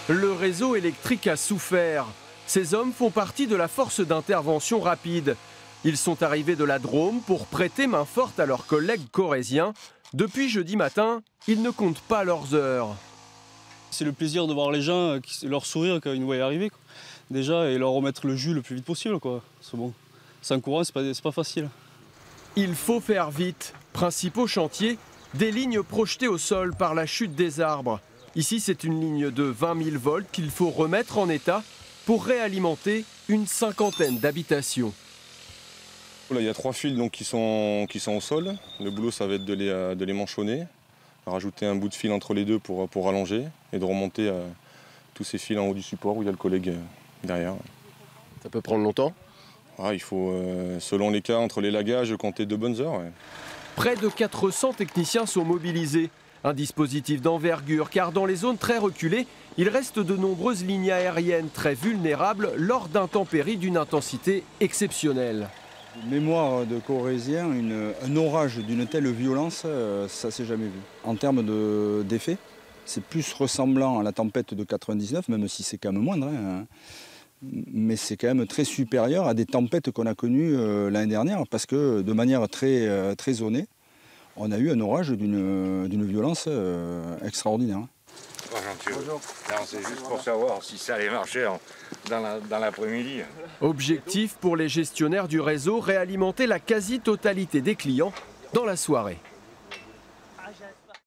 Le réseau électrique a souffert. Ces hommes font partie de la force d'intervention rapide. Ils sont arrivés de la Drôme pour prêter main forte à leurs collègues corréziens. Depuis jeudi matin, ils ne comptent pas leurs heures. C'est le plaisir de voir les gens, leur sourire quand ils nous voient arriver, quoi. Déjà, et leur remettre le jus le plus vite possible, quoi. C'est bon. Sans courant, c'est pas facile. Il faut faire vite. Principaux chantiers, des lignes projetées au sol par la chute des arbres. Ici, c'est une ligne de 20 000 volts qu'il faut remettre en état pour réalimenter une cinquantaine d'habitations. Là, il y a 3 fils donc, qui sont au sol. Le boulot, ça va être de les manchonner, rajouter un bout de fil entre les deux pour rallonger et de remonter tous ces fils en haut du support où il y a le collègue derrière. Ça peut prendre longtemps ? Il faut, selon les cas, entre les lagages, compter 2 bonnes heures. Ouais. Près de 400 techniciens sont mobilisés. Un dispositif d'envergure, car dans les zones très reculées, il reste de nombreuses lignes aériennes très vulnérables lors d'intempéries d'une intensité exceptionnelle. Mémoire de Corréziens, un orage d'une telle violence, ça s'est jamais vu. En termes d'effet, c'est plus ressemblant à la tempête de 99, même si c'est quand même moindre. Hein. Mais c'est quand même très supérieur à des tempêtes qu'on a connues l'année dernière, parce que de manière très zonée, on a eu un orage d'une violence extraordinaire. Bonjour. C'est juste pour savoir si ça allait marcher dans l'après-midi. Objectif pour les gestionnaires du réseau, réalimenter la quasi-totalité des clients dans la soirée.